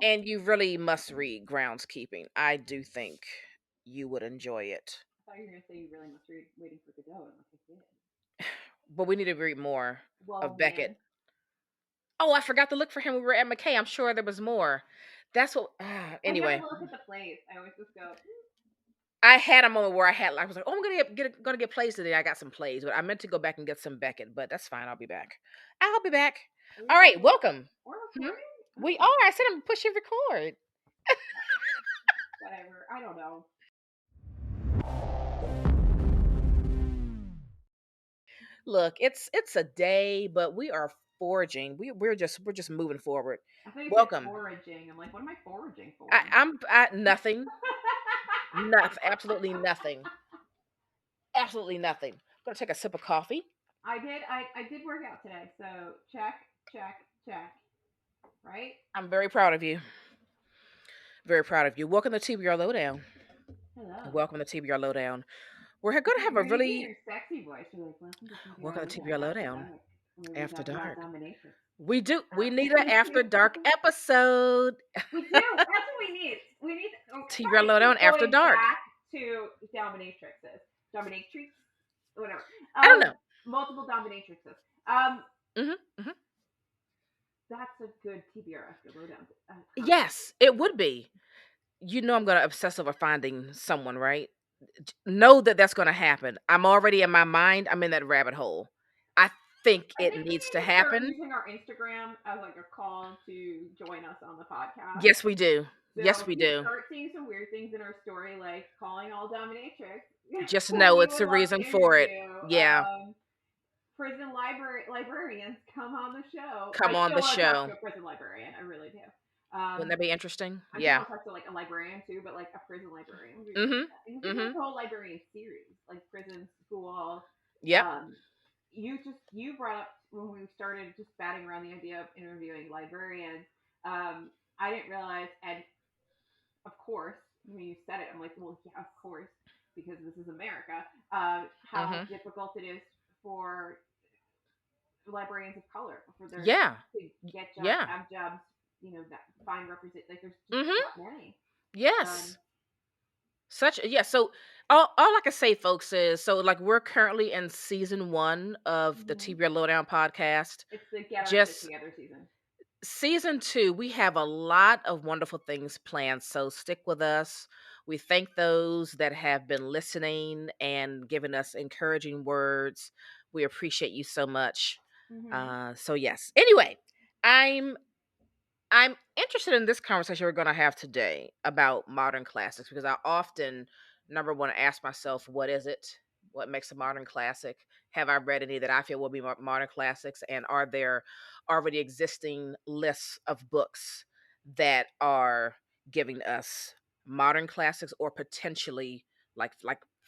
And you really must read Groundskeeping. I do think you would enjoy it. I thought you were gonna say you really must read Waiting for Godot. I'm like, I did. But we need to read more Whoa, of man. Beckett. Oh, I forgot to look for him. We were at McKay. I'm sure there was more. That's what. I never Anyway, look at the plays. I always just go, I had a moment where I was like, "Oh, I'm gonna get plays today." I got some plays, but I meant to go back and get some Beckett. But that's fine. I'll be back. I'll be back. are we All right, recording? welcome. We're Hmm? recording? We Oh, are. I said I'm pushing record. whatever. I don't know. Look, it's a day, but we are foraging. We're just moving forward. I thought you said Welcome. foraging. I'm like, what am I foraging I, for? I'm I, nothing. Nothing. Absolutely nothing. Absolutely nothing. I'm gonna take a sip of coffee. I did. I did work out today. So check, check, check. Right? I'm very proud of you. Very proud of you. Welcome to TBR Lowdown. Hello. Welcome to TBR Lowdown. We're going to have a You're using really your sexy voice. You're like, welcome to TBR welcome to Lowdown TBR After Lowdown Dark, where we after talk about dark. domination. We do. We need an after dark episode. We do. That's what we need. We need. TBR Sorry, Lowdown keep after going dark. back to dominatrixes, dominatrix, whatever. I don't know. Multiple dominatrixes. Um, Hmm. Hmm. that's a good TBR after lowdown. Concept. Yes, it would be. You know, I'm going to obsess over finding someone, right? Know that that's going to happen. I'm already in my mind. I'm in that rabbit hole. I think I it think we needs to need to start happen. using our Instagram as like a call to join us on the podcast. Yes, we do. Yes, So if we you do. start seeing some weird things in our story, like calling all dominatrix, Just who know we it's would a love to reason for it. interview, Yeah. prison librarians come on the show. Come I on still the want to talk show. to a prison librarian. I really do. Wouldn't that be interesting? I still Yeah. want to talk to like a librarian too, but like a prison librarian would be really Mm-hmm. fun. And we can Mm-hmm. make a whole librarian series, like prison, school. Yep. Um, you brought up when we started just batting around the idea of interviewing librarians. Um, I didn't realize, and of course, when you said it, I'm like, well, yeah, of course, because this is America. How Mm-hmm. difficult it is for librarians of color for their Yeah. to get jobs, Yeah. have jobs, that find represent. Like, there's just Mm-hmm. not many. Um, Yes. Such yeah. So all I can say, folks, is so like we're currently in season one of the mhm. TBR Lowdown podcast. It's the get our shit Just together season. season two, we have a lot of wonderful things planned. So stick with us. We thank those that have been listening and giving us encouraging words. We appreciate you so much. Mm-hmm. So yes. Anyway, I'm I'm interested in this conversation we're going to have today about modern classics because I often, number one, ask myself, what is it? What makes a modern classic? Have I read any that I feel will be modern classics? And are there already existing lists of books that are giving us modern classics or potentially like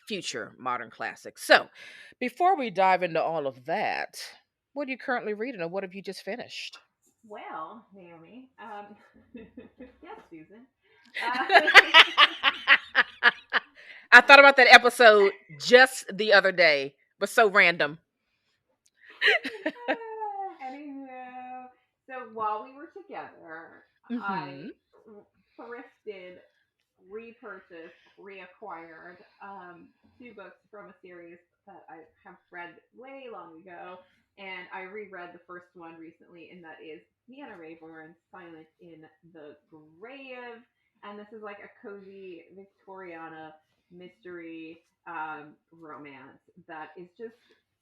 future modern classics? So, before we dive into all of that, what are you currently reading or what have you just finished? Well, Naomi, yes, Susan. Uh, I thought about that episode just the other day, but so random. Anywho, so while we were together, Hmm. I thrifted, repurchased, reacquired two books from a series that I have read way long ago, and I reread the first one recently, and that is Deanna Raybourn, Silent in the Grave. And this is like a cozy Victoriana mystery romance that is just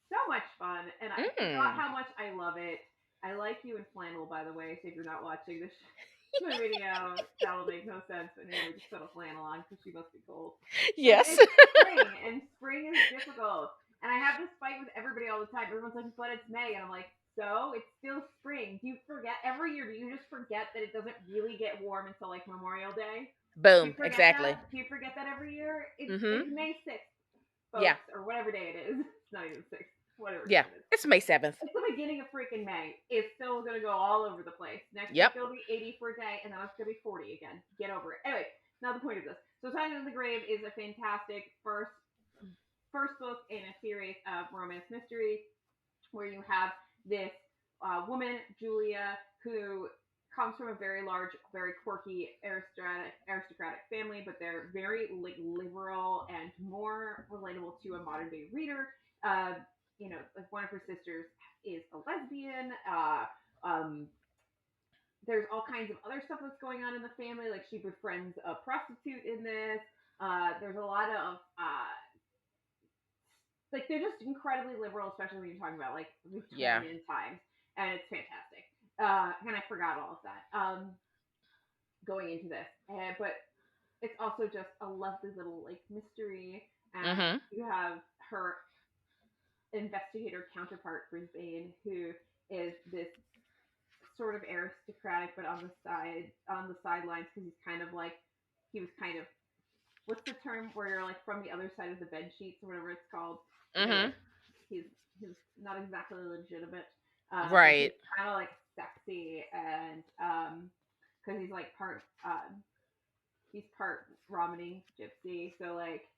so much fun, and I forgot Mm. how much I love it. I like you in flannel, by the way. So if you're not watching this the video, that'll make no sense. But anyway, just put a flannel on because she must be cold. And Yes. it's spring, and spring is difficult. And I have this fight with everybody all the time. Everyone's like, "But it's May," and I'm like, "So it's still spring." Do you forget every year? Do you just forget that it doesn't really get warm until like Memorial Day? Do you Boom. forget Exactly. that? Do you forget that every year? It's Hmm. May 6th, Yeah. folks, or whatever day it is. It's not even 6th, whatever day Yeah. it is. It's May 7th. It's the beginning of freaking May. It's still gonna go all over the place. Next week Yep. it'll be 80 for a day, and then it's gonna be 40 again. Get over it. Anyway, now the point of this. So Silent in the Grave is a fantastic first book in a series of romance mystery where you have this woman, Julia, who comes from a very large, very quirky aristocratic family, but they're very like liberal and more relatable to a modern day reader. Uh, like one of her sisters is a lesbian. Um, there's all kinds of other stuff that's going on in the family. Like she befriends a prostitute in this. There's a lot of like they're just incredibly liberal, especially when you're talking about like Yeah. Victorian times, and it's fantastic. And I forgot all of that going into this, but it's also just a lovely little like mystery, and Mhm. you have her investigator counterpart Brisbane, who is this sort of aristocratic, but on the sidelines because he's kind of like he was kind of what's the term where you're like from the other side of the bed sheets or whatever it's called. You're Mhm. like he's he's not exactly legitimate, but he's Right. kind of like sexy and because he's part Romany gypsy, so like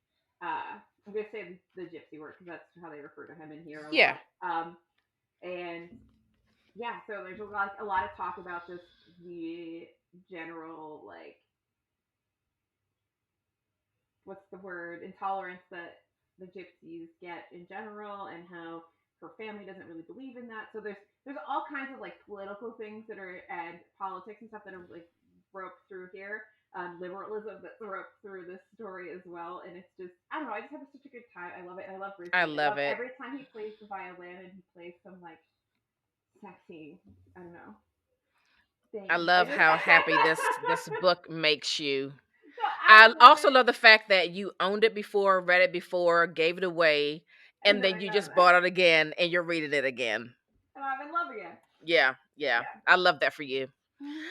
I'm gonna say the gypsy word because that's how they refer to him in here a Yeah. lot. And yeah, so there's a lot of talk about just the general like what's the word intolerance that the gypsies get in general and how her family doesn't really believe in that. So there's all kinds of like political things that are and politics and stuff that are like broke through here. Liberalism that broke through this story as well, and it's just I don't know. I just have such a good time. I love it. I love I Brisbane. I love love it. every time he plays the violin and he plays some like sexy. I don't know I thing. I love just how happy this book makes you. no, I I love also it, love the fact that you owned it before, read it before, gave it away, and and then then I you know just that, bought it again and you're reading it again. and I'm in love again. Yeah, yeah. Yeah. I love that for you. Mm-hmm.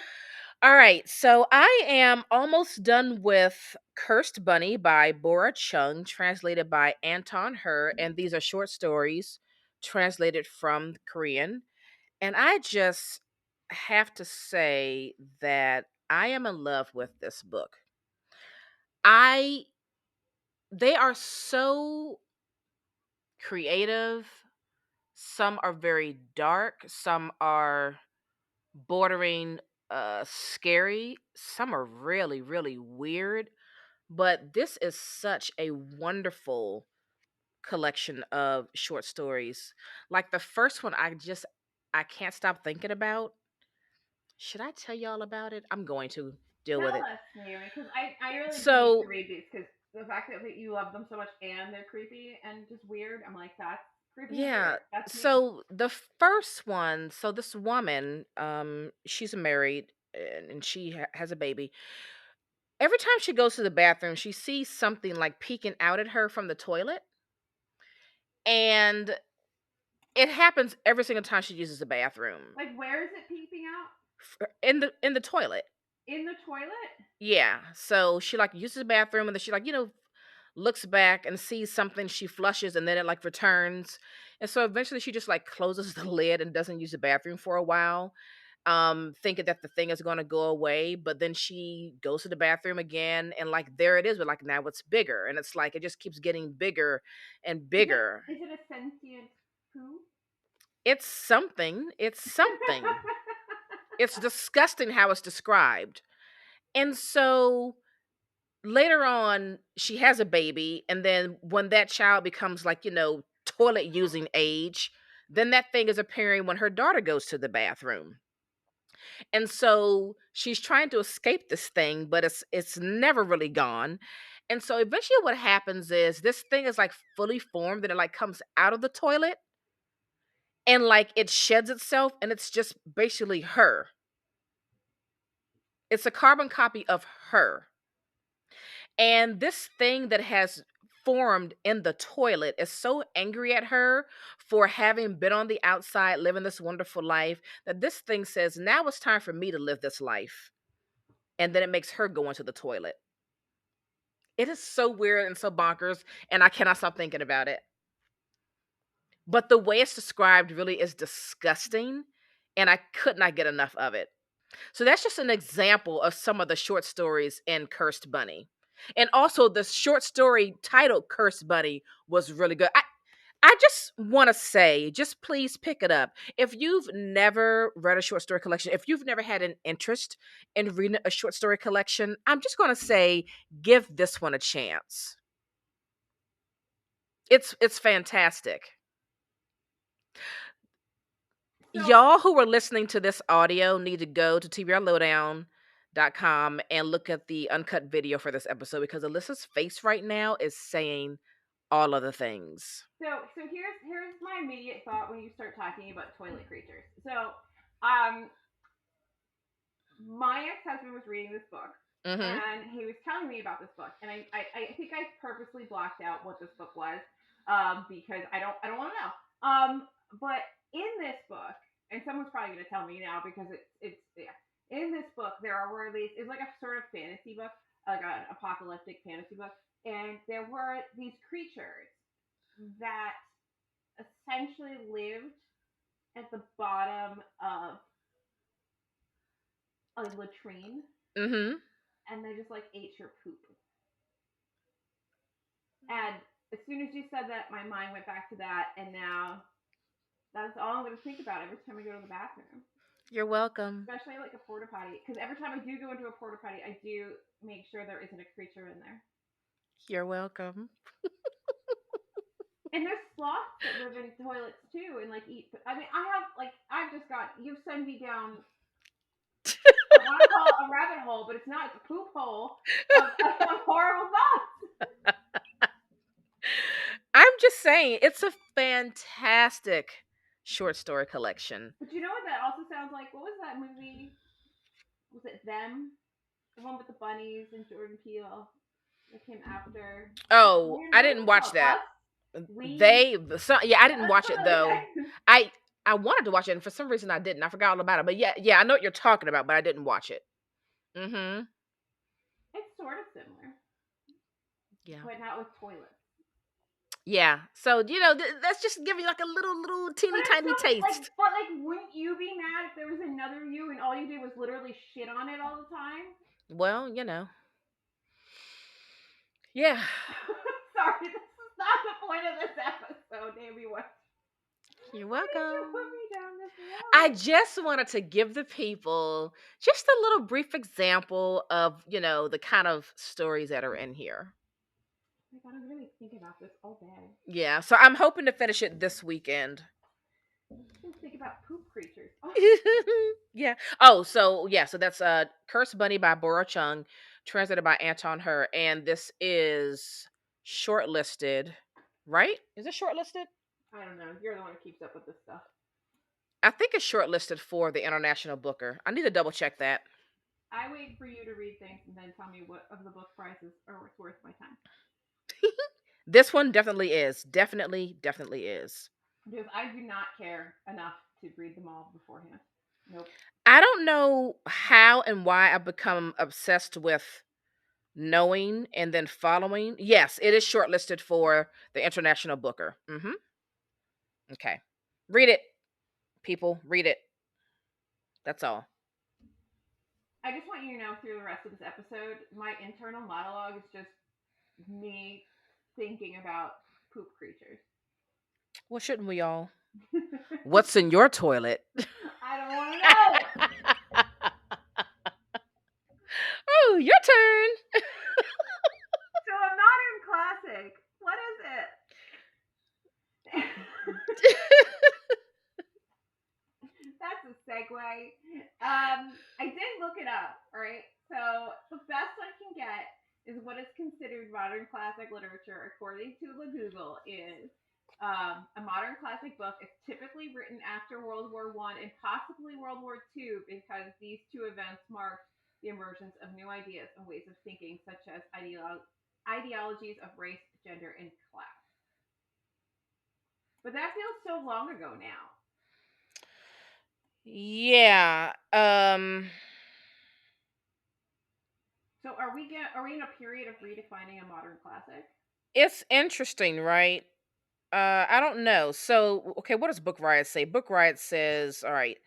All right, so I am almost done with Cursed Bunny by Bora Chung, translated by Anton Her, and these are short stories translated from Korean. And I just have to say that I am in love with this book. I They are so creative. Some are very dark, some are bordering scary, some are really really weird, but this is such a wonderful collection of short stories. Like the first one I can't stop thinking about. Should I tell y'all about it? I'm going to deal with Tell it. us, Naomi, because I really do need to So, read these because the fact that you love them so much and they're creepy and just weird, I'm like, that's creepy and yeah. weird. That's me. So the first one, so this woman, she's married and she has a baby. Every time she goes to the bathroom, she sees something like peeking out at her from the toilet, and it happens every single time she uses the bathroom. Like, where is it peeping out? In the toilet. In the toilet? Yeah. So she like uses the bathroom and then she like, looks back and sees something, she flushes and then it like returns. And so eventually she just like closes the lid and doesn't use the bathroom for a while, thinking that the thing is going to go away, but then she goes to the bathroom again and like there it is, but like now it's bigger and it's like it just keeps getting bigger and Is it bigger. is it a sentient poo? It's something. It's disgusting how it's described. And so later on she has a baby, and then when that child becomes like toilet using age, then that thing is appearing when her daughter goes to the bathroom. And so she's trying to escape this thing, but it's never really gone. And so eventually what happens is this thing is like fully formed and it like comes out of the toilet and like it sheds itself and it's just basically her. It's a carbon copy of her. And this thing that has formed in the toilet is so angry at her for having been on the outside living this wonderful life that this thing says, now it's time for me to live this life. And then it makes her go into the toilet. It is so weird and so bonkers, and I cannot stop thinking about it. But the way it's described really is disgusting, and I could not get enough of it. So that's just an example of some of the short stories in Cursed Bunny. And also the short story titled Cursed Bunny was really good. I just want to say, just please pick it up. If you've never read a short story collection, if you've never had an interest in reading a short story collection, I'm just going to say, give this one a chance. It's fantastic. So Y'all who are listening to this audio need to go to tbrlowdown.com and look at the uncut video for this episode because Alyssa's face right now is saying all of the things. so here's my immediate thought when you start talking about toilet creatures. So um my ex-husband was reading this book Mhm. and he was telling me about this book, and I think I purposely blocked out what this book was, because I don't want to know. But in this book, and someone's probably going to tell me now because it's yeah, in this book there were these, it's like a sort of fantasy book, like an apocalyptic fantasy book, and there were these creatures that essentially lived at the bottom of a latrine, Mhm. and they just like ate your poop. And as soon as you said that, my mind went back to that, and now that's all I'm going to think about every time I go to the bathroom, You're welcome. especially like a porta potty. Because every time I do go into a porta potty, I do make sure there isn't a creature in there. You're welcome. And there's sloths that live in toilets too, and like eat. I mean, I've just got, you send me down. I want to call it a rabbit hole, but it's not. It's a poop hole of horrible thoughts. I'm just saying, it's a fantastic short story collection. But you know what? That also sounds like, what was that movie? Was it Them? The one with the bunnies and Jordan Peele that came after. Oh, I What is didn't it watch called? that. Us? We? They so yeah, I didn't watch it Something like though. that. I wanted to watch it and for some reason I didn't. I forgot all about it. But yeah, yeah, I know what you're talking about, but I didn't watch it. Mhm. It's sort of similar, Yeah. but not with toilets. Yeah. So, let's just give you like a little But teeny it's tiny so like, taste. but like, wouldn't you be mad if there was another you and all you did was literally shit on it all the time? Well, Yeah. Sorry, this is not the point of this episode, Amy. You're Why did you welcome. put me down this I road? just wanted to give the people just a little brief example of, the kind of stories that are in here. Oh my god, I'm gonna be thinking about this all day. Yeah, so I'm hoping to finish it this weekend. I'm just gonna think about poop creatures. Oh, Yeah. Oh, so that's Cursed Bunny by Bora Chung, translated by Anton Her, and this is shortlisted, right? Is it shortlisted? I don't know. You're the one who keeps up with this stuff. I think it's shortlisted for the International Booker. I need to double check that. I wait for you to read things and then tell me what of the book prices are worth my time. This one definitely is. Definitely is. Because I do not care enough to read them all beforehand. Nope. I don't know how and why I've become obsessed with knowing and then following. Yes, it is shortlisted for the International Booker. Okay. Read it, people. Read it. That's all. I just want you to know through the rest of this episode, my internal monologue is just me thinking about poop creatures. Well, shouldn't we all? What's in your toilet? I don't want to know. Oh, your turn. So a modern classic. What is it? That's a segue. I did look it up, right? So the best I can get is what is considered modern classic literature, according to the Google, is a modern classic book. It's typically written after World War One and possibly World War Two because these two events marked the emergence of new ideas and ways of thinking, such as ideologies of race, gender, and class. But that feels so long ago now. Yeah. So are we in a period of redefining a modern classic? It's interesting, right? I don't know. So, okay, what does Book Riot say? Book Riot says, all right,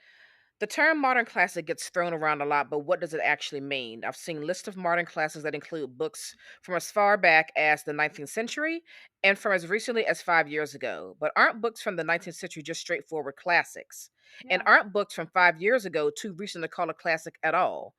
The term modern classic gets thrown around a lot, but what does it actually mean? I've seen lists of modern classics that include books from as far back as the 19th century and from as recently as 5 years ago. But aren't books from the 19th century just straightforward classics? And Yeah. aren't books from 5 years ago too recent to call a classic at all?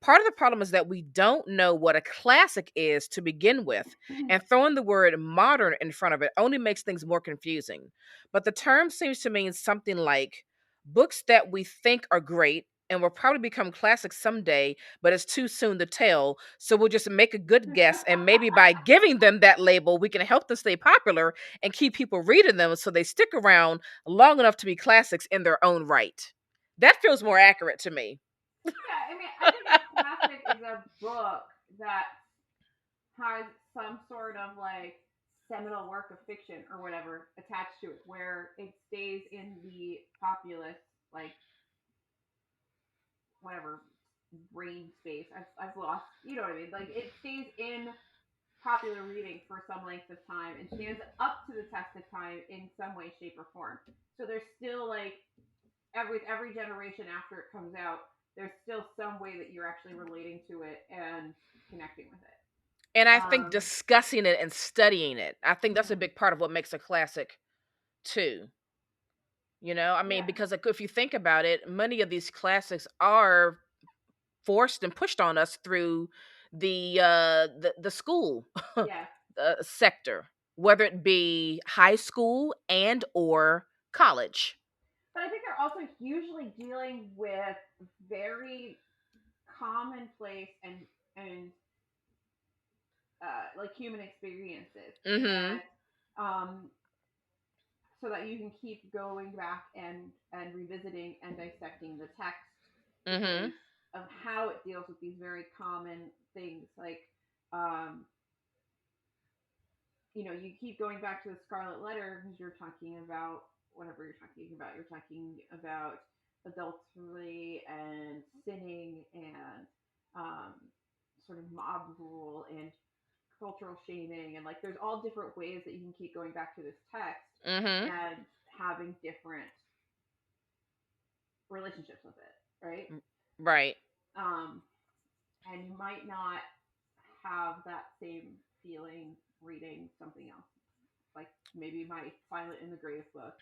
Part of the problem is that we don't know what a classic is to begin with, and throwing the word modern in front of it only makes things more confusing. But the term seems to mean something like books that we think are great and will probably become classics someday, but it's too soon to tell. So we'll just make a good guess, and maybe by giving them that label, we can help them stay popular and keep people reading them so they stick around long enough to be classics in their own right. That feels more accurate to me. Yeah, I mean, I think a classic is a book that has some sort of like seminal work of fiction or whatever attached to it, where it stays in the populace, like whatever brain space. I've lost, you know what I mean? Like it stays in popular reading for some length of time and stands up to the test of time in some way, shape, or form. So there's still like every generation after it comes out, there's still some way that you're actually relating to it and connecting with it. And I think Um, discussing it and studying it, I think that's a mhm. big part of what makes a classic too. I mean, Yeah, because like, if you think about it, many of these classics are forced and pushed on us through the school yeah. sector, whether it be high school and or college. But I think they're also usually dealing with very commonplace and like human experiences, Mhm. and um, so that you can keep going back and revisiting and dissecting the text because Mhm. of how it deals with these very common things like um, you keep going back to the Scarlet Letter because you're talking about whatever you're talking about. You're talking about adultery and sinning and um, sort of mob rule and cultural shaming and like there's all different ways that you can keep going back to this text Mhm. and having different relationships with it, right? Right. Um, and you might not have that same feeling reading something else, like maybe my Silent in the Grave book.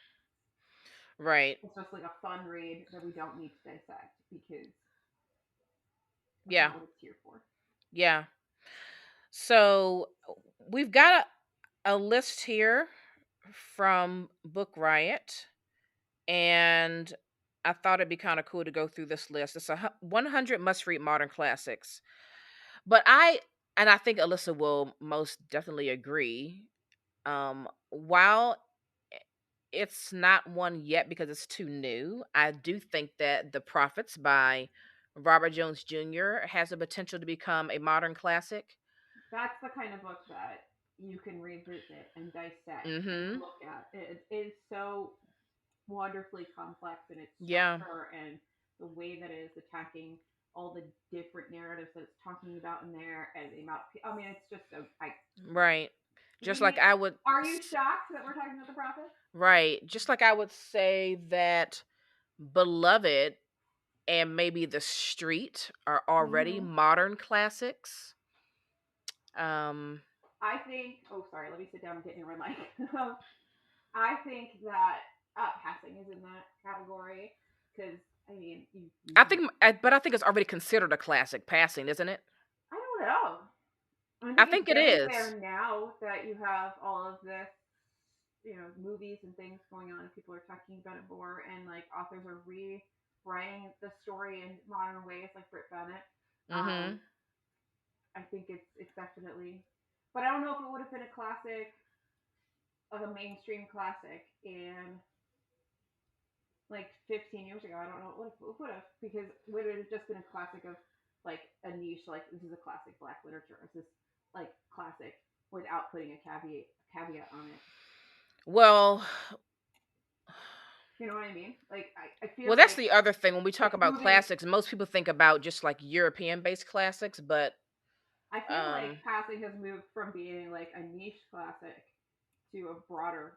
Right. It's just like a fun read that we don't need to dissect because that's Yeah. not what it's here for. Yeah. So we've got a list here from Book Riot, and I thought it'd be kind of cool to go through this list. It's 100 must-read modern classics. But I think Alyssa will most definitely agree. While it's not one yet because it's too new, I do think that The Prophets by Robert Jones Jr. has the potential to become a modern classic. That's the kind of book that you can revisit and dissect and Mhm. look at. It is so wonderfully complex in its Yeah. structure and the way that it is attacking all the different narratives that it's talking about in there and the amount. I mean, it's just so. Right. Just like We I would are you shocked that we're talking about the prophet? right, just like I would say that Beloved and maybe The Street are already Mm-hmm. modern classics. Um I think. Oh, sorry. Let me sit down and get near my mic. I think that passing is in that category because I mean you I can. think but I think it's already considered a classic passing, isn't it? I don't know. I I think it's think it getting is. there now that you have all of this, movies and things going on, and people are talking about it more, and like authors are rewriting the story in modern ways, like Britt Bennett. Um, Mhm. I think it's definitely, but I don't know if it would have been a classic, like a mainstream classic, in like 15 years ago. I don't know what it would have because would it have just been a classic of like a niche, like this is a classic Black literature, or is this like classic without putting a caveat on it? Well, You know what I mean? Like I well feel that's like the other thing when we talk it's about moving. classics, most people think about just like European based classics, but I feel like um passing has moved from being like a niche classic to a broader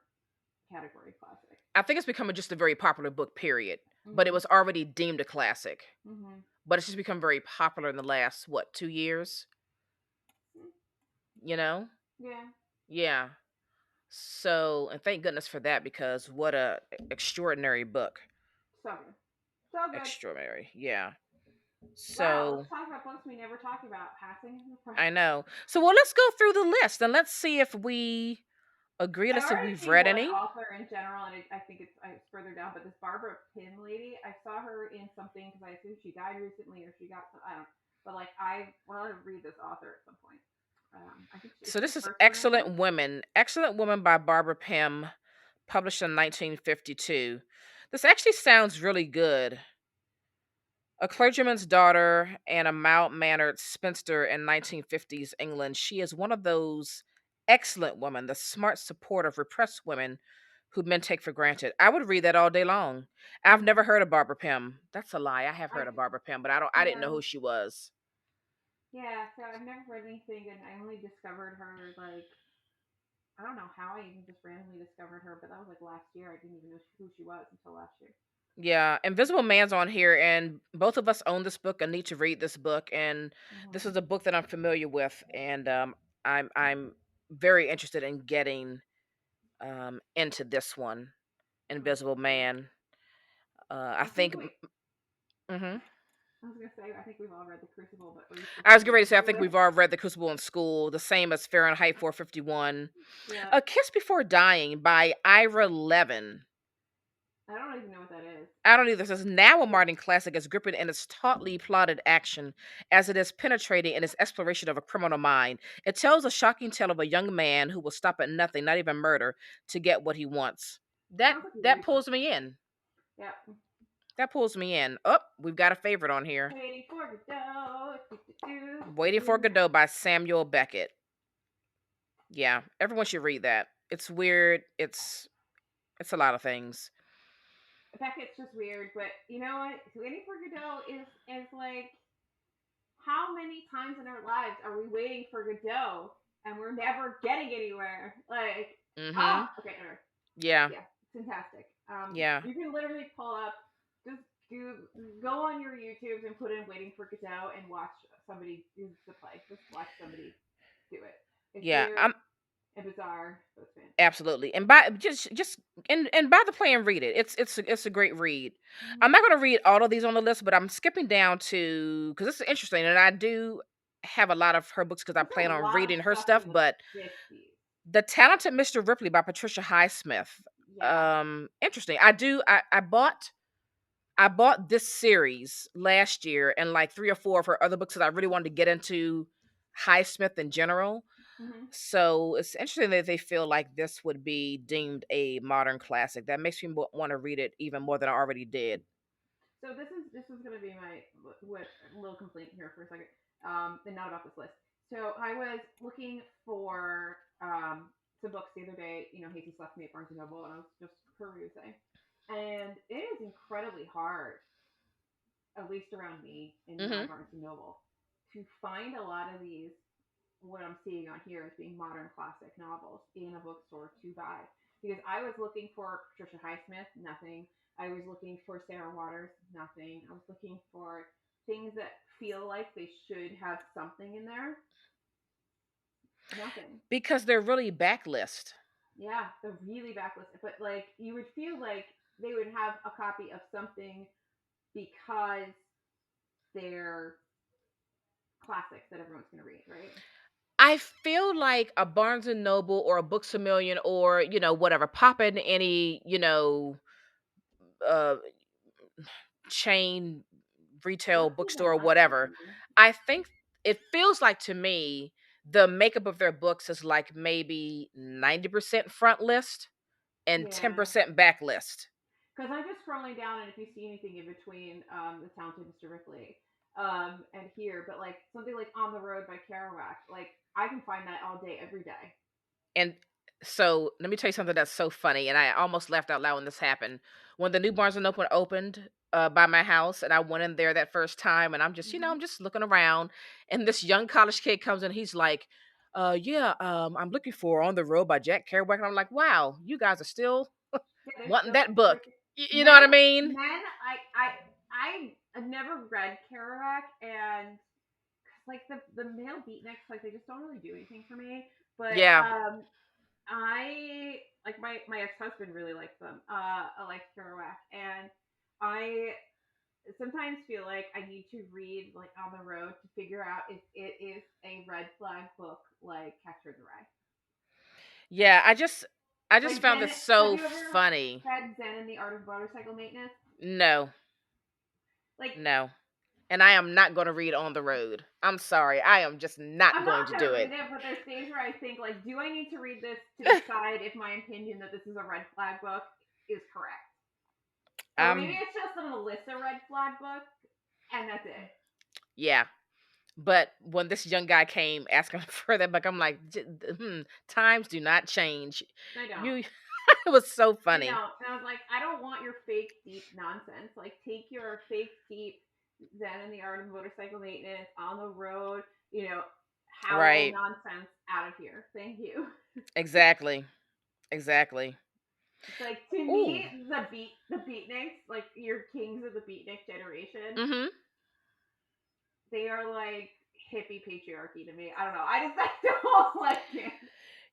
category classic. I think it's becoming just a very popular book period. but it Mhm. was already deemed a classic. Mhm. But it's just become very popular in the last, what, 2 years? Mm, You know? yeah. Yeah. So, and thank goodness for that because what a extraordinary book. So good. So good. Extraordinary. Yeah. Wow. So, Let's talk about books we never talk about. Passing the Christ. I know. So, well, let's go through the list and let's see if we agree. I've Let's see if already we've seen read one any. author in general, and I think it's further down. But this Barbara Pym lady, I saw her in something because I assume she died recently or she got some. I don't know. But like I want to read this author at some point. I think So, it's the this is first one I found. Excellent Women by Barbara Pym, published in 1952. This actually sounds really good. A clergyman's daughter and a mild mannered spinster in 1950s England, she is one of those excellent women, the smart support of repressed women who men take for granted. I would read that all day long. I've never Mm-hmm. heard of Barbara Pym. That's a lie. I have I heard of Barbara Pym, but I didn't know yeah who she was. yeah. So I've never read anything, and I only discovered her like I don't know how I even just randomly discovered her, but that was like last year. I didn't even know who she was until last year. Yeah, Invisible Man's on here, and both of us own this book and need to read this book. And this Mm-hmm. is a book that I'm familiar with, and I'm very interested in getting into this one, Invisible Man. I I think think. we. Mhm. I was gonna say I think we've all read The Crucible, but we're I was specifically getting ready to say I familiar think with. we've all read The Crucible in school, the same as Fahrenheit 451. Yeah, A Kiss Before Dying by Ira Levin. I don't even know what that is. I don't either. It says now a modern classic as gripping in its tautly plotted action as it is penetrating in its exploration of a criminal mind. It tells a shocking tale of a young man who will stop at nothing, not even murder, to get what he wants. That Sounds like a that great book. pulls me in. Yeah. That pulls me in. Oh, we've got a favorite on here. Waiting for Godot. Do, do, do, Waiting for do. Godot by Samuel Beckett. Yeah, everyone should read that. It's weird. It's a lot of things. Beckett's just weird, but you know what? Waiting for Godot is like how many times in our lives are we waiting for Godot and we're never getting anywhere? Like, Mhm. okay, anyway. Yeah. Yeah, fantastic. Yeah. You can literally pull up, just do go on your YouTubes and put in "Waiting for Godot" and watch somebody do the play. Just watch somebody do it. It's Yeah. weird I'm and bizarre, but it's fantastic. absolutely. And buy just and buy the play and read it. It's a great read. Mm-hmm. I'm not going to read all of these on the list, but I'm skipping down to cuz this is interesting and I do have a lot of her books cuz I There's a plan on lot of reading her stuff stuff, from the but 50s. The Talented Mr. Ripley by Patricia Highsmith. Yeah. Interesting. I bought this series last year and like 3 or 4 of her other books that I really wanted to get into Highsmith in general. Mm-hmm. So it's interesting that they feel like this would be deemed a modern classic. That makes me want to read it even more than I already did. So this is gonna be my what little complaint here for a second, and not about this list. So I was looking for some books the other day. You know, Hasty left me at Barnes and Noble, and I was just perusing, and it is incredibly hard, at least around me in my Hmm. Barnes and Noble, to find a lot of these. What I'm seeing on here as being modern classic novels in a bookstore to buy. Because I was looking for Patricia Highsmith, nothing. I was looking for Sarah Waters, nothing. I was looking for things that feel like they should have something in there, nothing. Because they're really backlist. Yeah, they're really backlisted. But like you would feel like they would have a copy of something because they're classics that everyone's gonna read, right? I feel like a Barnes and Noble or a Books a Million or, whatever, pop in any, uh, chain retail Books bookstore even or less whatever. frequently. I think it feels like to me the makeup of their books is like maybe 90% front list and Yeah. 10% back list. Because I'm just scrolling down, and if you see anything in between the talented Mr. Ripley and here, but like something like On the Road by Kerouac, like I can find that all day, every day. And so let me tell you something that's so funny, and I almost laughed out loud when this happened. When the new Barnes and Noble opened by my house, and I went in there that first time, and I'm just, Mm-hmm. I'm just looking around, and this young college kid comes in, he's like, yeah, I'm looking for On the Road by Jack Kerouac, and I'm like, wow, you guys are still Yeah, they're wanting still that book. working. You know what I mean? Men, I never read Kerouac, and like the male beatniks, like they just don't really do anything for me. But Yeah. I like my ex husband really likes them. I like Kerouac, and I sometimes feel like I need to read like on the road to figure out if it is a red flag book like Catcher in the Rye. Yeah, I just Like found Zen. this Have so you ever funny. read Zen and the Art of Motorcycle Maintenance? No. Like No. And I am not going to read on the road. I'm sorry. I am just not I'm going not to gonna do read it. it, but there's days where I think like, do I need to read this to decide if my opinion that this is a red flag book is correct? Or maybe Um it's just a Melissa red flag book, and that's it. yeah. But when this young guy came asking for that book, I'm like, times do not change. I don't. You it was so I funny. don't. And I was like, I don't want your fake deep nonsense. Like, take your fake deep Zen and the Art of Motorcycle Maintenance on the road, howl Right. nonsense out of here. Thank you. Exactly. Exactly. It's like to Ooh. me, the beatniks, like your kings of the beatnik generation, Mhm. they are like hippie patriarchy to me. I don't know. I just I don't like it.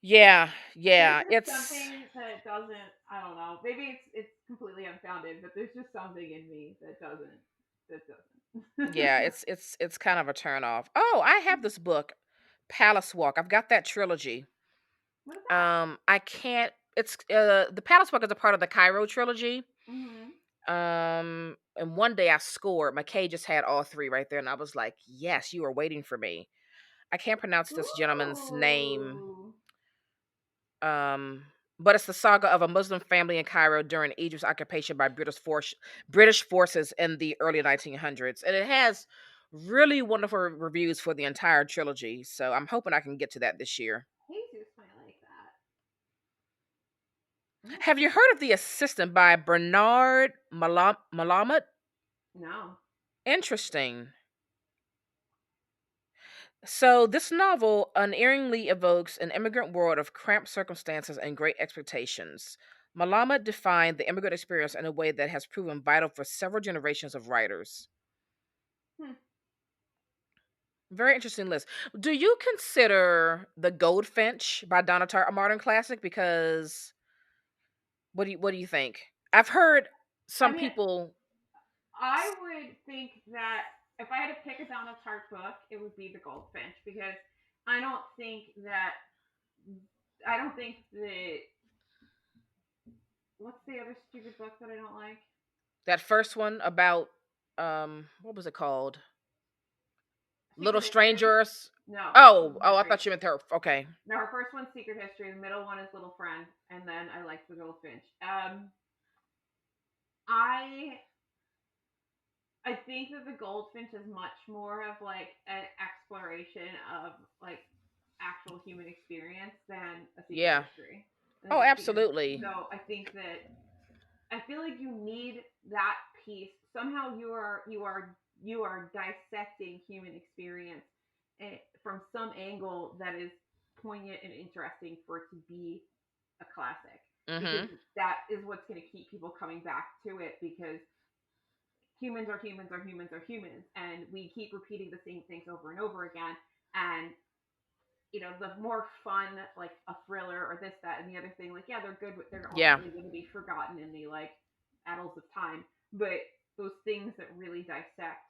Yeah. There's Yeah. just It's something that doesn't. I don't know. Maybe it's completely unfounded, but there's just something in me that doesn't. That doesn't. yeah, it's kind of a turn off. Oh, I have this book, Palace Walk. I've got that trilogy. What is that? I can't it's the Palace Walk is a part of the Cairo trilogy. Mm-hmm. And one day I scored. McKay just had all three right there, and I was like, "Yes, you are waiting for me." I can't pronounce this gentleman's name. Ooh. Um, but it's the saga of a Muslim family in Cairo during Egypt's occupation by British forces in the early 1900s, and it has really wonderful reviews for the entire trilogy. So I'm hoping I can get to that this year. Jesus might like that. Have you Okay. heard of The Assistant by Bernard Malamet? No. Interesting. So, this novel unerringly evokes an immigrant world of cramped circumstances and great expectations. Malama defined the immigrant experience in a way that has proven vital for several generations of writers. Hmm. Very interesting list. Do you consider The Goldfinch by Donna Tartt a modern classic? Because what do you think? I've heard I some mean, people. I would think that if I had to pick a Donald Tart book, it would be The Goldfinch because I don't think that I don't think that what's the other stupid book that I don't like? That first one about what was it called? Little Secret History. Strangers. No, Oh, Secret I History. thought you meant her. Okay. No, her first one's Secret History. The middle one is Little Friend, and then I like The Goldfinch. I I think that The Goldfinch is much more of like an exploration of like actual human experience than a Secret Yeah. History. Oh, absolutely. So I think that I feel like you need that piece. Somehow you are dissecting human experience from some angle that is poignant and interesting for it to be a classic because Mhm. that is what's going to keep people coming back to it because humans are humans are humans are humans and we keep repeating the same things over and over again and the more fun like a thriller or this that and the other thing like yeah they're good they're Yeah. ultimately going to be forgotten in the like annals of time but those things that really dissect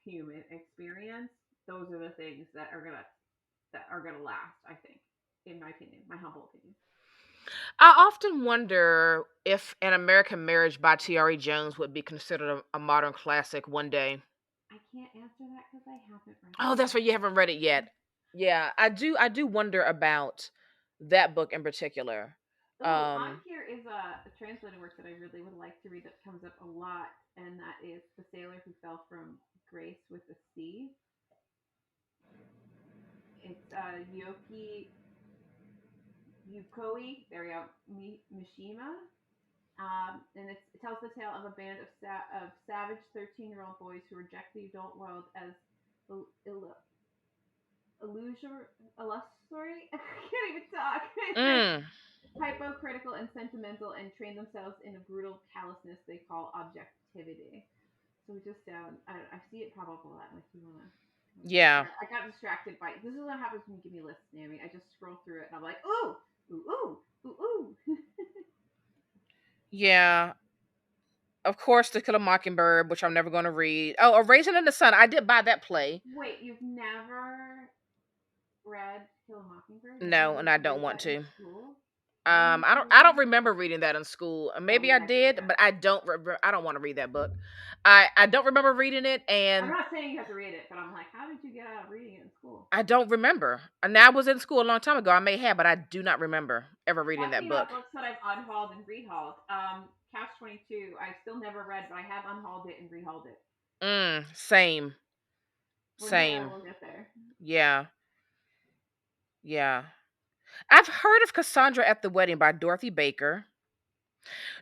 human experience those are the things that are gonna last I think in my opinion my humble opinion. I often wonder if An American Marriage by T.R.E. Jones would be considered a modern classic one day. I can't answer that because I haven't read it Oh, that's yet. right. You haven't read it yet. Yeah, I do wonder about that book in particular. Oh, on Um, here is a translated work that I really would like to read that comes up a lot, and that is The Sailor Who Fell from Grace with the Sea. It's Yoki Yukoi, there we go, Mishima. And it tells the tale of a band of savage 13-year-old boys who reject the adult world as ill- illusory. I can't even talk. It says Mm. hypocritical and sentimental and train themselves in a brutal callousness they call objectivity. So we just sound. I see it pop up a lot. Like you wanna see it. Yeah. Sorry, I got distracted by. This is what happens when you give me lists, Naomi. I just scroll through it and I'm like, ooh, ooh, ooh, ooh, ooh. Yeah. Of course, To Kill a Mockingbird, which I'm never going to read. Oh, A Raisin in the Sun. I did buy that play. Wait, you've never read Kill a Mockingbird? Never No, and I don't read want that in to. school? Why didn't you? I don't remember reading that in school. Oh, Maybe we I had to read did, that. but I don't want to read that book. I don't remember reading it, I'm and not saying you have to read it, but I'm like, how did you get out of reading it in school? I don't remember. And I was in school a long time ago. I may have, but I do not remember ever reading that Talking about book. books that I've unhauled and rehauled, Catch 22, I still never read, but I have unhauled it and rehauled it. Same, One day I same. will get there. Yeah, yeah. I've heard of Cassandra at the Wedding by Dorothy Baker.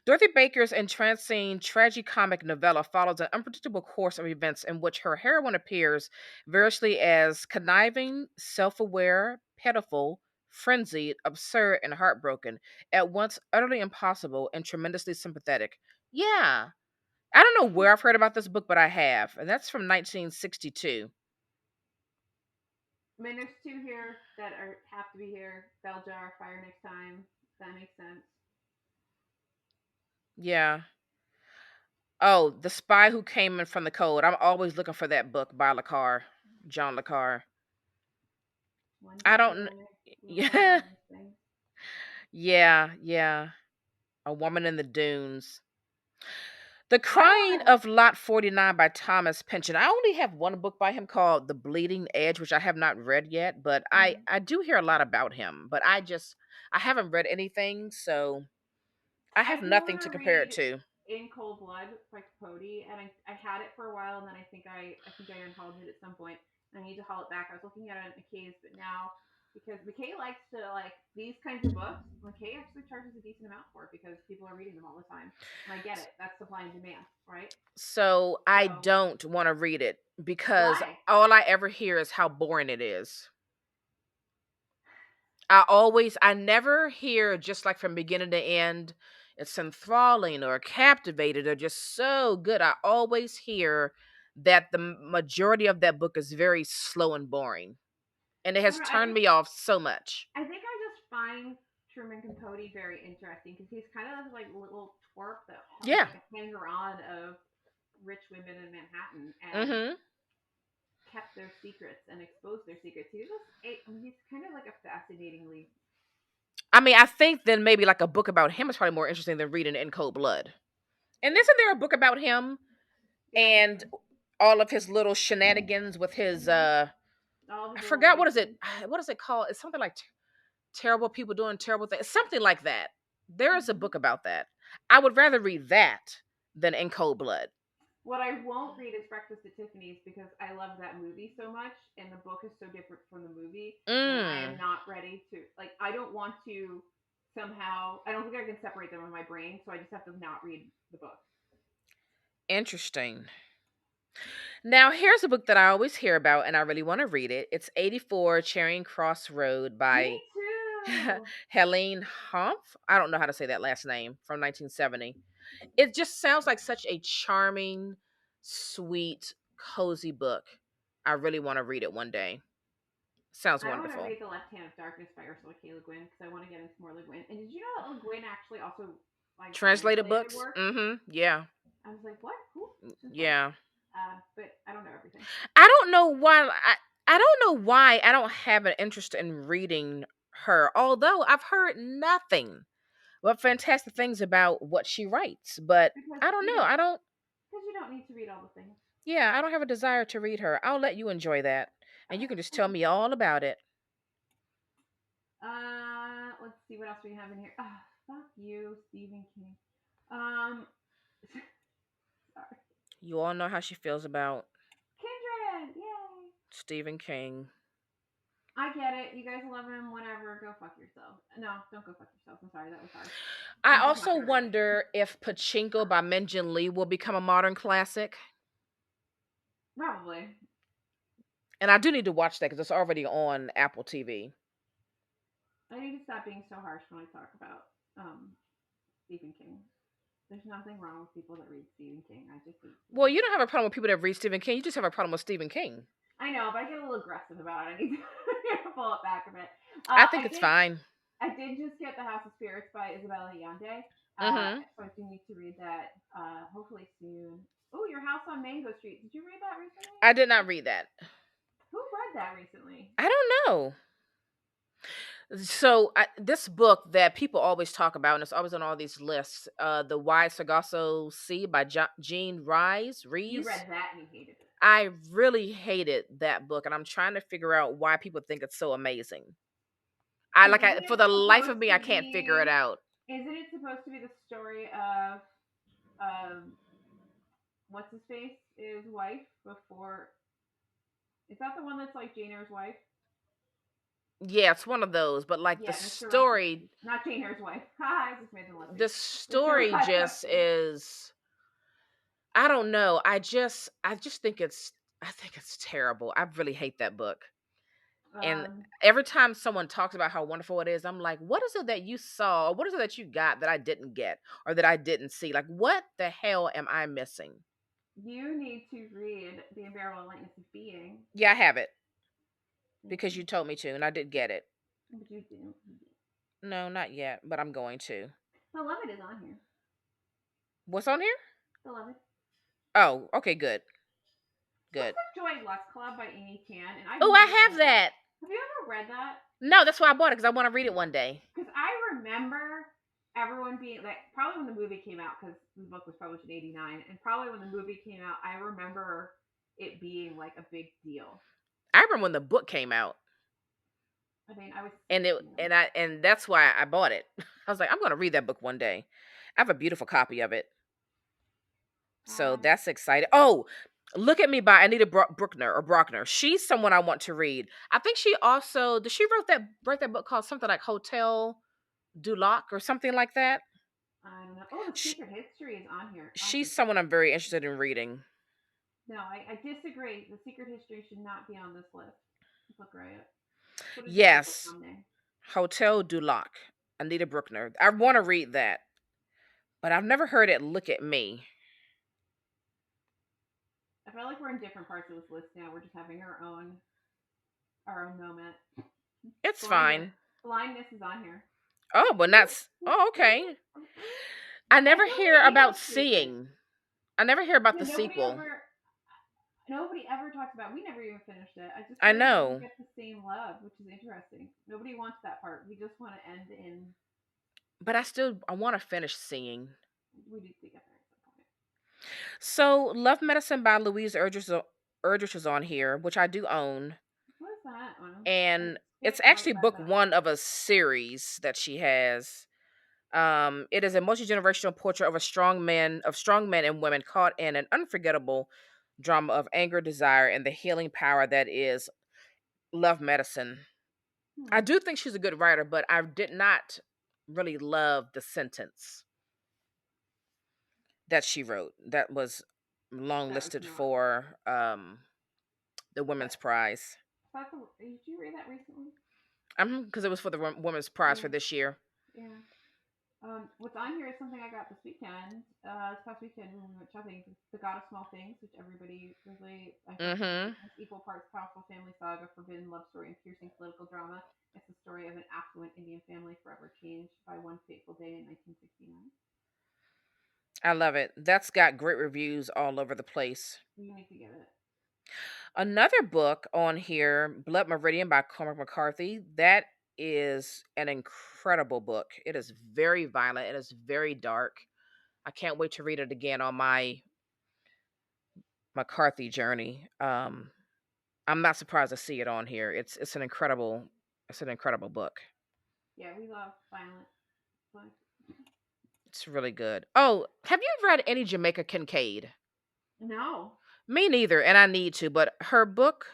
Dorothy Baker's entrancing tragicomic novella follows an unpredictable course of events in which her heroine appears variously as conniving, self aware, pitiful, frenzied, absurd, and heartbroken, at once utterly impossible and tremendously sympathetic. Yeah. I don't know where I've heard about this book, but I have. And that's from 1962. I mean, there's two here that are have to be here. Bell jar, fire next time. That makes sense. Yeah. Oh, The Spy Who Came in from the Cold. I'm always looking for that book by LeCar, John LeCar. One I day don't we'll have Yeah. all these things. Yeah, yeah. A Woman in the Dunes. The I Crying want of Lot 49 by Thomas Pynchon. I only have one book by him called The Bleeding Edge, which I have not read yet, but to. I do hear a lot about him, but I haven't read anything, so I I have do nothing want to to compare it read to. In Cold Blood by Capote, and I had it for a while, and then I think I unhauled it at some point. And I need to haul it back. I was looking at it at McKay's, but now because McKay likes to like these kinds of books, McKay actually charges a decent amount for it because people are reading them all the time, and I get it. That's supply and demand, right? So I So don't want to read it because why? all I ever hear is how boring it is. I never hear just like from beginning to end, it's enthralling or captivated or just so good. I always hear that the majority of that book is very slow and boring. And it I don't has know. turned me off so much. I think I just find Truman Capote very interesting because he's kind of like a little twerp that was Yeah. like a hanger on of rich women in Manhattan and Mhm. kept their secrets and exposed their secrets. I mean, he's kind of like a fascinatingly. I mean, I think then maybe like a book about him is probably more interesting than reading In Cold Blood. And isn't there a book about him Yeah, and all of his little shenanigans with his all of I his little forgot what is it vices. what is it called? It's something like terrible people doing terrible things, something like that. There is a Mm-hmm. book about that. I would rather read that than In Cold Blood. What I won't read is Breakfast at Tiffany's because I love that movie so much, and the book is so different from the movie that I am Mm, not ready to like. I don't want to somehow. I don't think I can separate them in my brain, so I just have to not read the book. interesting. Now, here's a book that I always hear about and I really want to read it. It's 84 Charing Cross Road Me by too. Helene Humph. I don't know how to say that last name, from 1970. It just sounds like such a charming, sweet, cozy book. I really want to read it one day. Sounds I want to wonderful. read The Left Hand of Darkness by Ursula K. Le Guin because I want to get into more Le Guin. And did you know that Le Guin actually also like Translated translated books? work? Mm-hmm. Yeah. I was like, what? Who? Since when? Yeah. But I don't know everything. I don't know why I don't know why I don't have an interest in reading her, although I've heard nothing but fantastic things about what she writes. But Because I don't you know. don't I don't because you don't need to read all the things. Yeah, I don't have a desire to read her. I'll let you enjoy that. And you can just tell Okay. me all about it. Let's see what else we have in here. Ah, fuck you, Stephen King. Um, sorry, You all know how she feels about Kindred. Yay! Stephen King. I get it. You guys love him. Whatever. Go fuck yourself. No, don't go fuck yourself. I'm sorry. That was harsh. I I'm just not also gonna read it. wonder if Pachinko by Minjin Lee will become a modern classic. Probably. And I do need to watch that because it's already on Apple TV. I need to stop being so harsh when I talk about Stephen King. There's nothing wrong with people that read Stephen King. I just hate Well, Stephen you King. don't have a problem with people that read Stephen King. You just have a problem with Stephen King. I know, but I get a little aggressive about it. I need to, pull it back a bit. I think it's fine. I did just get The House of Spirits by Isabella Allende. Mm-hmm. So I do need to read that hopefully soon. Oh, Your House on Mango Street. Did you read that recently? I did not read that. Who read that recently? I don't know. So this book that people always talk about, and it's always on all these lists, "The Why Sargasso Sea" by Jean Rhys You Rees. read that and you hated it. I really hated that book, and I'm trying to figure out why people think it's so amazing. Because isn't For it the life of supposed me, to I can't figure it be? out. Isn't it supposed to be the story of um, what's his face, his wife before? Is that the one that's like Jane Eyre's wife? Yeah, it's one of those, but like Yeah, Mr. Rochester. Not Jane Eyre's wife. Ha! I just made them lip. the Mr. story just Rochester. is. I don't know. I just think I think it's terrible. I really hate that book. And Um, every time someone talks about how wonderful it is, I'm like, what is it that you saw? Or what is it that you got that I didn't get or that I didn't see? Like, what the hell am I missing? you need to read The Unbearable Lightness of Being. Yeah, I have it because Mm-hmm. you told me to, and I did get it. But you do. No, not yet, but I'm going to. Beloved is on here. What's on here? Beloved. Oh, okay, good. What's Good. the Joy Luck Club by Amy Tan? And I've Oh, never I have read that. that. Have you ever read that? No, that's why I bought it because I want to read it one day. Because I remember everyone being like, probably when the movie came out, because the book was published in '89, and probably when the movie came out, I remember it being like a big deal. I remember when the book came out, I mean, I was and it 16. and that's why I bought it. I was like, I'm going to read that book one day. I have a beautiful copy of it. So Uh, that's exciting. Oh, Look at Me by Anita Bruckner or Brockner. She's someone I want to read. I think she also did she write that book called something like Hotel du Lac or something like that. I don't know. Oh, The She, Secret History is on here. she's Awesome. someone I'm very interested in reading. No, I disagree. The Secret History should not be on this list. Book riot. Put a different book Yes, on there. Hotel du Lac, Anita Bruckner. I want to read that, but I've never heard it. Look at Me. I feel like we're in different parts of this list now. We're just having our own moment. It's Blindness. fine. Blindness is on here. Oh, but that's oh okay. I I never feel like hear the about emails recent. Seeing. I never hear about Yeah, the sequel. nobody ever talks about. We never even finished it. I just I feel like it doesn't know, get the same love, which is interesting. Nobody wants that part. We just want to end in. but I want to finish Seeing. We need to get there at some point. So, Love Medicine by Louise Erdrich is on here, which I do own, What is that one? I and it's skipped right actually by book that one. one of a series that she has. It is a multi-generational portrait of strong men and women caught in an unforgettable drama of anger, desire, and the healing power that is love medicine. I Hmm. do think she's a good writer, but I did not really love the sentence that she wrote. That was long That was listed not. for the Women's That, Prize. that's a, did you read that recently? Because it was for the Women's Prize for Yeah. this year. Yeah. What's on here is something I got this weekend. This past weekend when we went shopping. The God of Small Things, which everybody really, I hope, Mm-hmm. is equal parts powerful family saga, forbidden love story, and piercing political drama. It's the story of an affluent Indian family forever changed by one fateful day in 1969. I love it. That's got great reviews all over the place. You need to get it. Another book on here, Blood Meridian by Cormac McCarthy. That is an incredible book. It is very violent. It is very dark. I can't wait to read it again on my McCarthy journey. I'm not surprised to see it on here. It's an incredible book. Yeah, we love violent books. It's really good. Oh, have you ever read any Jamaica Kincaid? No. Me neither, and I need to, but her book,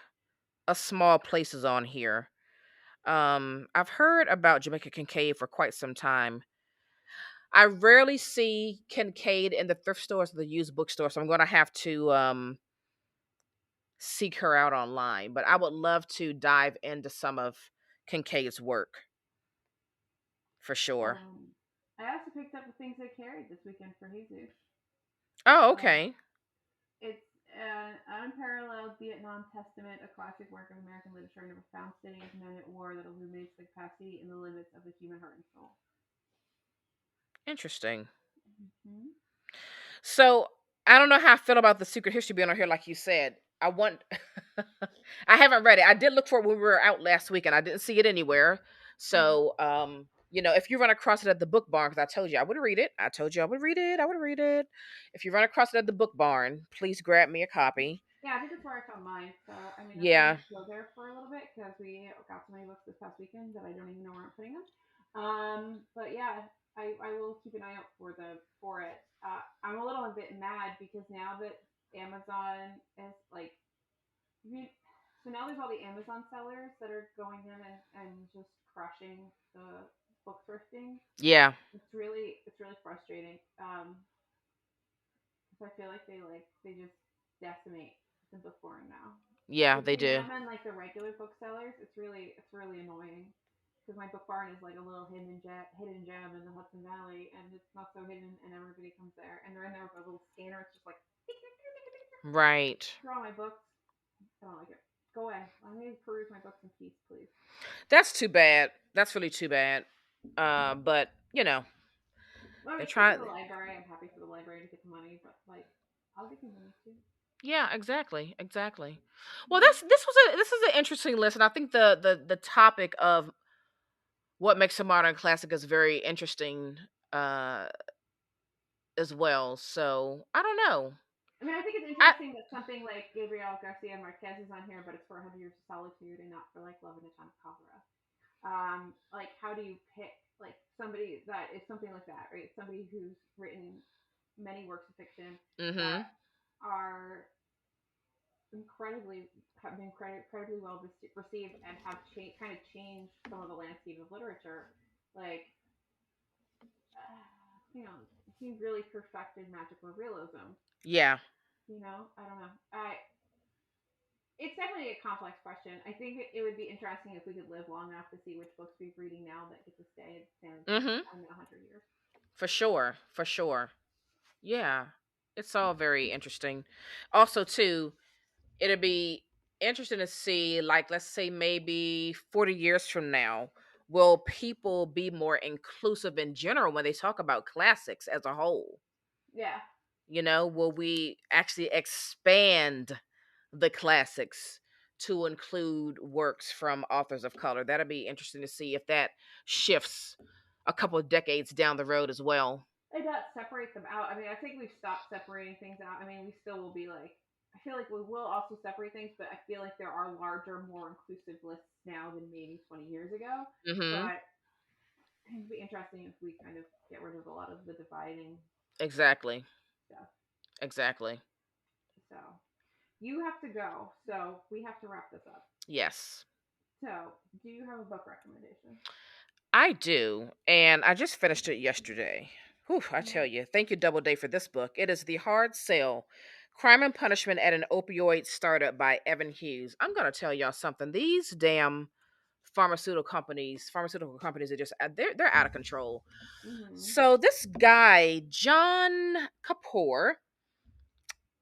A Small Place, is on here. I've heard about Jamaica Kincaid for quite some time. I rarely see Kincaid in the thrift stores or the used bookstore, so I'm gonna have to seek her out online, but I would love to dive into some of Kincaid's work for sure. I also picked up the things I carried this weekend for Jesus. Oh, Uh, okay. it's an unparalleled Vietnam testament, a classic work of American literature never found sitting as men at war that illuminates the capacity and the limits of the human heart and soul. Interesting. Mm-hmm. So I don't know how I feel about the secret history being on here, like you said. I want. I haven't read it. I did look for it when we were out last week, and I didn't see it anywhere. Mm-hmm. So, if you run across it at the book barn, because I told you I would read it. I told you I would read it. I would read it. If you run across it at the book barn, please grab me a copy. Yeah, I think that's where I found mine. So, I mean, I Yeah. might go there for a little bit because we got so many books this past weekend that I don't even know where I'm putting them. But yeah, I will keep an eye out for it. I'm a little bit mad because now that Amazon is like, you, so now there's all the Amazon sellers that are going in and just crushing the book thrifting. Yeah. It's really frustrating. So I feel like they just decimate the bookworm now. Yeah, they Between do. them and like the regular booksellers, it's really annoying because my book barn is like a little hidden gem in the Hudson Valley, and it's not so hidden, and everybody comes there, and they're in there with a little scanner. It's just like Right. through all my books. I don't like it. Go away. Let me peruse my books in peace, please. That's too bad. That's really too bad. But Well, I they're mean, even for trying. the library, I'm happy for the library to get the money, but like, I'll get the money too. Yeah, exactly, exactly. Well, Mm-hmm. this is an interesting list, and I think the topic of what makes a modern classic is very interesting uh as well. So I don't know. I mean, I think it's I interesting that something like Gabriel Garcia Marquez is on here, but it's for 100 Years of Solitude and not for like Love and Atomic Cholera. Like, how do you pick like somebody that is something like that, right? Somebody who's written many works of fiction that mm-hmm. are incredibly have been incredibly well received and have kind of changed some of the landscape of literature. Like, he really perfected magical realism. Yeah. I don't know. It's definitely a complex question. I think it would be interesting if we could live long enough to see which books we're reading now that get to stand the test of Mm-hmm. time in 100 years. For sure. For sure. Yeah. It's all very interesting. Also, too, it'd be interesting to see, like, let's say maybe 40 years from now, will people be more inclusive in general when they talk about classics as a whole? Yeah, Will we actually expand the classics to include works from authors of color? That'll be interesting to see if that shifts a couple of decades down the road as well. and not separate them out. I mean, I think we've stopped separating things out. I mean, we still will be like, I feel like we will also separate things, but I feel like there are larger, more inclusive lists now than maybe 20 years ago. Mm-hmm. But it'd be interesting if we kind of get rid of a lot of the dividing Exactly. stuff. Exactly. So you have to go. So we have to wrap this up. Yes. So, do you have a book recommendation? I do, and I just finished it yesterday. Whew, I tell Mm. you, thank you, Doubleday, for this book. It is The Hard Sell: Crime and Punishment at an Opioid Startup by Evan Hughes. I'm gonna tell y'all something. These damn pharmaceutical companies are just they're out of control. Mm-hmm. So this guy, John Kapoor,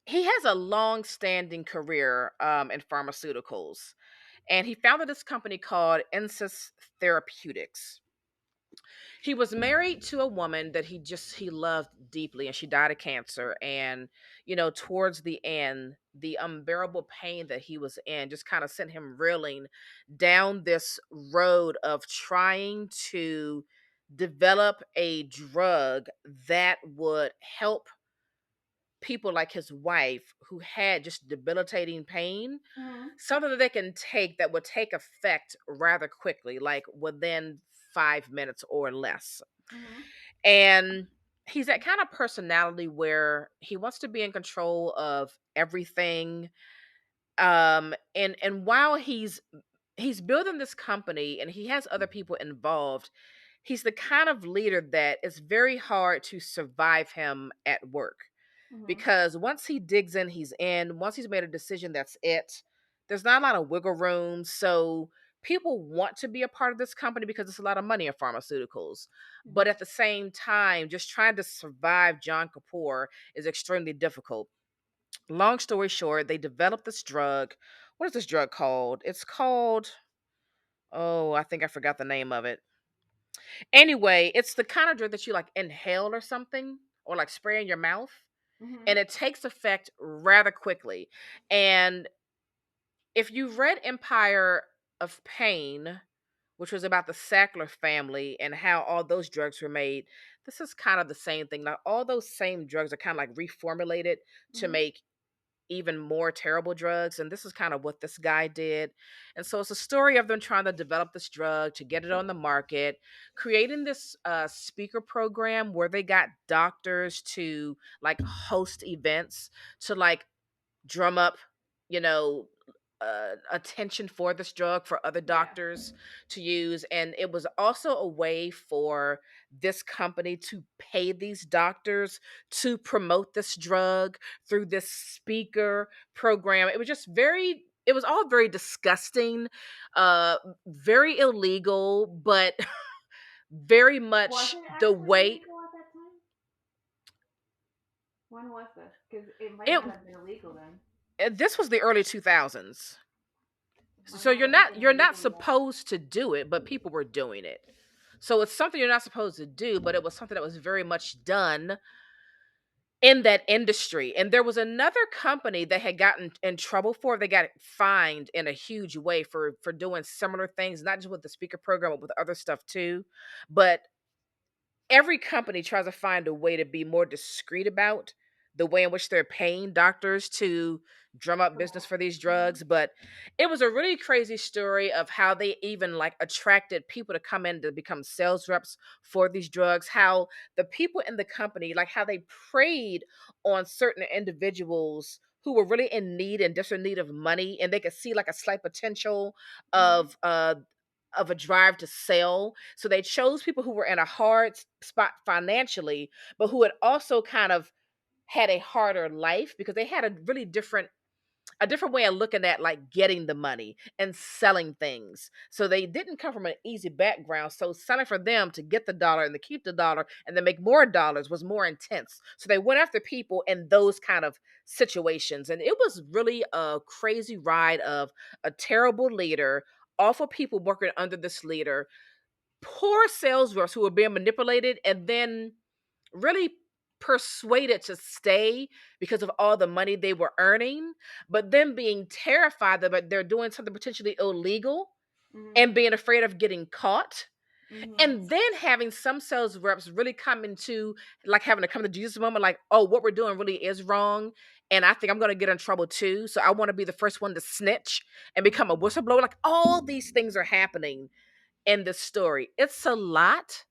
he has a long-standing career in pharmaceuticals, and he founded this company called Insys Therapeutics. He was married to a woman that he loved deeply, and she died of cancer. And towards the end, the unbearable pain that he was in just kind of sent him reeling down this road of trying to develop a drug that would help people like his wife who had just debilitating pain, Mm-hmm. something that they can take that would take effect rather quickly, like within 5 minutes or less. Mm-hmm. And he's that kind of personality where he wants to be in control of everything. And while he's building this company and he has other people involved, he's the kind of leader that it's very hard to survive him at work. Mhm. because once he digs in, he's in. Once he's made a decision, that's it. There's not a lot of wiggle room. So people want to be a part of this company because it's a lot of money in pharmaceuticals. But Mhm. at the same time, just trying to survive John Kapoor is extremely difficult. Long story short, they developed this drug. What is this drug called? It's called, oh, I think I forgot the name of it. Anyway, it's the kind of drug that you like inhale or something, or like spray in your mouth, and Mhm. it takes effect rather quickly. And if you've read Empire of Pain, which was about the Sackler family and how all those drugs were made, this is kind of the same thing. Now, all those same drugs are kind of like reformulated to Mhm. make even more terrible drugs. And this is kind of what this guy did. And so it's a story of them trying to develop this drug to get it on the market, creating this speaker program where they got doctors to like host events to like drum up, you know, attention for this drug for other Yeah. doctors to use. And it was also a way for this company to pay these doctors to promote this drug through this speaker program. It was just very, it was all very disgusting, uh, very illegal, but very Was much it the actually way illegal at that time? When was this? Because it might it, not have been illegal then. this was the early 2000s. It might So not have been you're not illegal yet. supposed to do it, but people were doing it. So it's something you're not supposed to do, but it was something that was very much done in that industry. And there was another company that had gotten in trouble for it. They got fined in a huge way for doing similar things, not just with the speaker program, but with other stuff too. But every company tries to find a way to be more discreet about the way in which they're paying doctors to drum up business Promote. for these Mhm. drugs. But it was a really crazy story of how they even like attracted people to come in to become sales reps for these drugs, how the people in the company, like how they preyed on certain individuals who were really in need and just in need of money, and they could see like a slight potential Mhm. of a drive to sell. So they chose people who were in a hard spot financially, but who had also kind of had a harder life because they had a different way of looking at like getting the money and selling things. So they didn't come from an easy background. So selling for them to get the dollar and to keep the dollar and then make more dollars was more intense. So they went after people in those kind of situations. And it was really a crazy ride of a terrible leader, awful people working under this leader, poor sales reps who were being manipulated and then really persuaded to stay because of all the money they were earning, but then being terrified that they're doing something potentially illegal Mhm. and being afraid of getting caught. Mhm. And then having some sales reps really come into like having to come to Jesus moment, like, oh, what we're doing really is wrong. And I think I'm going to get in trouble too. So I want to be the first one to snitch and become a Mhm. whistleblower. Like all these things are happening in this story. It's a lot,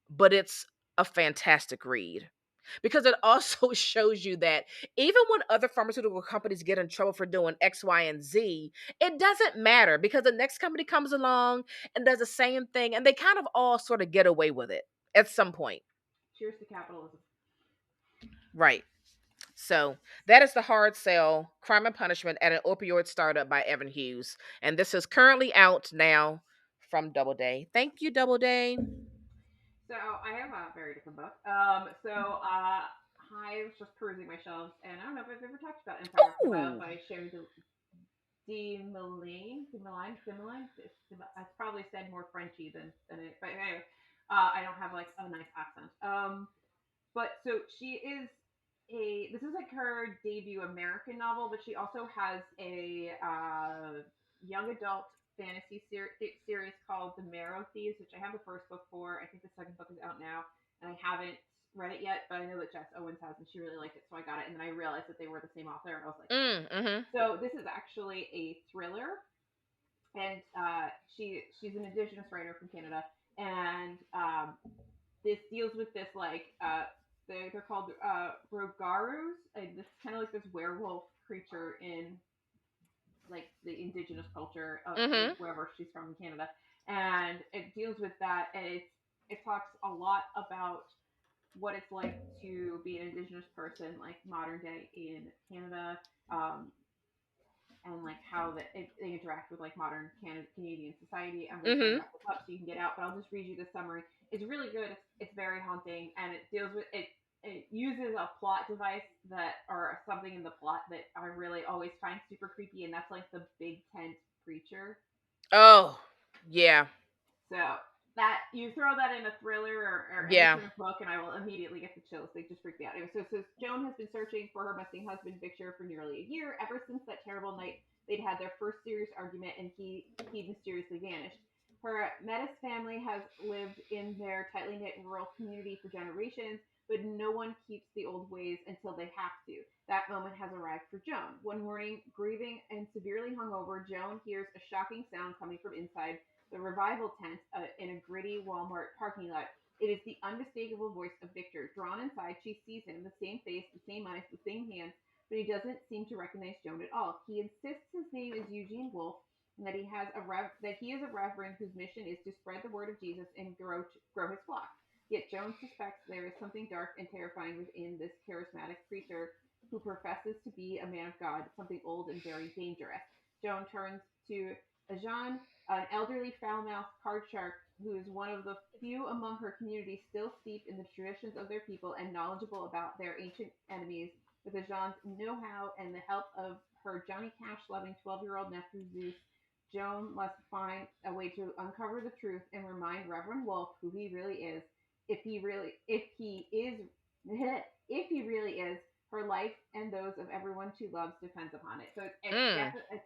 but it's a fantastic read because it also shows you that even when other pharmaceutical companies get in trouble for doing X, Y, and Z, it doesn't matter because the next company comes along and does the same thing, and they kind of all sort of get away with it at some point. Cheers to capitalism. Right. So that is the hard sell Crime and Punishment at an Opioid Startup by Evan Hughes. And this is currently out now from Doubleday. Thank you, Doubleday. So I have a very different book. I was just perusing my shelves, and I don't know if I've ever talked about Empire of the Wild Oh. by Sherry DeMilane. It's probably said more Frenchy than it. But anyway, I don't have like a nice accent. But so she is a. This is like her debut American novel, but she also has a young adult fantasy series called The Marrow Thieves, which I have the first book for. I think the second book is out now, and I haven't read it yet, but I know that Jess Owens has, and she really liked it, so I got it. And then I realized that they were the same author, and I was like, Mm-hmm. so this is actually a thriller, and she's an Indigenous writer from Canada, and this deals with this they're called rogarus. It's kind of like this werewolf creature in like the indigenous culture of Mm-hmm. wherever she's from in Canada, and it deals with that, and it talks a lot about what it's like to be an Indigenous person, like modern day in Canada, um, and like how they interact with like modern Canadian society. I'm going to try and Mhm. wrap this up so you can get out, but I'll just read you the summary. It's really good. It's very haunting, and it deals with it. It uses a plot device that, or something in the plot that I really always find super creepy, and that's like the big tent preacher. Oh, yeah. So that you throw that in a thriller or any Yeah. sort of book, and I will immediately get the chills. They just freak me out. Anyway, so Joan has been searching for her missing husband Victor for nearly a year, ever since that terrible night they'd had their first serious argument, and he mysteriously vanished. Her Metis family has lived in their tightly knit rural community for generations, but no one keeps the old ways until they have to. That moment has arrived for Joan. One morning, grieving and severely hungover, Joan hears a shocking sound coming from inside the revival tent in a gritty Walmart parking lot. It is the unmistakable voice of Victor. Drawn inside, she sees him, the same face, the same eyes, the same hands, but he doesn't seem to recognize Joan at all. He insists his name is Eugene Wolfe and that that he is a reverend whose mission is to spread the word of Jesus and grow his flock. Yet Joan suspects there is something dark and terrifying within this charismatic preacher who professes to be a man of God, something old and very dangerous. Joan turns to Jean, an elderly, foul-mouthed card shark who is one of the few among her community still steeped in the traditions of their people and knowledgeable about their ancient enemies. With Ajan's know-how and the help of her Johnny Cash-loving 12-year-old nephew Zeus, Joan must find a way to uncover the truth and remind Reverend Wolf who he really is. If he is, if he really is, her life and those of everyone she loves depends upon it. So it's Mm. definitely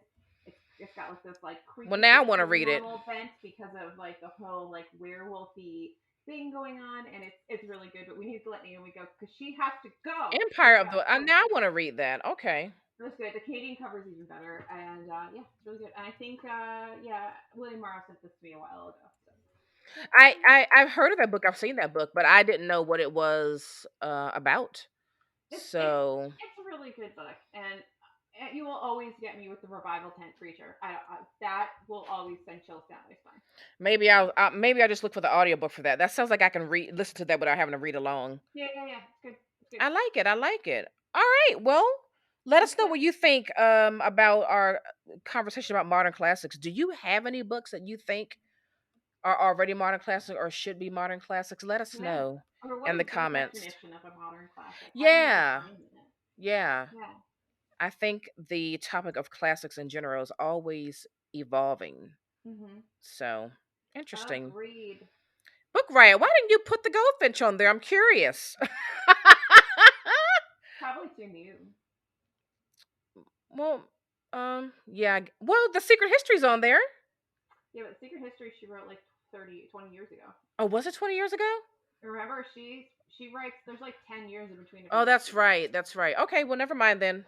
it's got like this like Well, creepy now I want to read it. paranormal bent because of like the whole like werewolfy thing going on, and it's really good. But we need to let Naomi go because she has to go. Empire She's of got the. work Now to I do. want to read that. Okay. It was good. The Canadian cover is even better, and yeah, it's really good. And I think yeah, William Morrow sent this to me a while ago. So yep, I've heard of that book. I've seen that book, but I didn't know what it was about. it's it's So it's a really good book, and you will always get me with the revival tent preacher. That will always send chills down my spine. maybe I'll just look for the audiobook for that. That sounds like I can read listen to that without having to read along. Yeah, yeah, yeah. It's good. It's good. I like it. I like it. All right. Well, let us know Okay. what you think about our conversation about modern classics. Do you have any books that you think are already modern classics or should be modern classics? Let us Yeah. know Or what in the is your comments. definition of a modern classic? How do you Yeah. define it? Yeah. Yeah. I think the topic of classics in general is always evolving. Mhm. So, interesting. Agreed. Book Riot, why didn't you put the goldfinch on there? I'm curious. Probably too new. Well, yeah. Well, the secret history's on there. Yeah, but Secret History she wrote like 20 years ago. Oh, was it 20 years ago? Remember, she writes. There's like 10 years in between every Oh, book that's she writes. right. That's right. Okay, well, never mind then.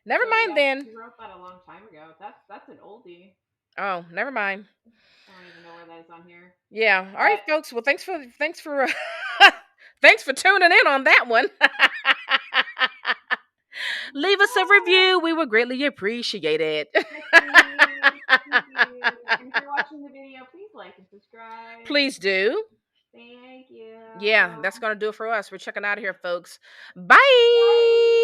Never So mind yeah, then. she wrote that a long time ago. That's an oldie. Oh, never mind. I don't even know where that is on here. Yeah. All right, But folks. Well, thanks for thanks for tuning in on that one. Leave us a review. We would greatly appreciate it. yes, please, thank you. And if you're watching the video, please like and subscribe. Please do. Thank you. Yeah, that's gonna do it for us. We're checking out of here, folks. Bye. Bye.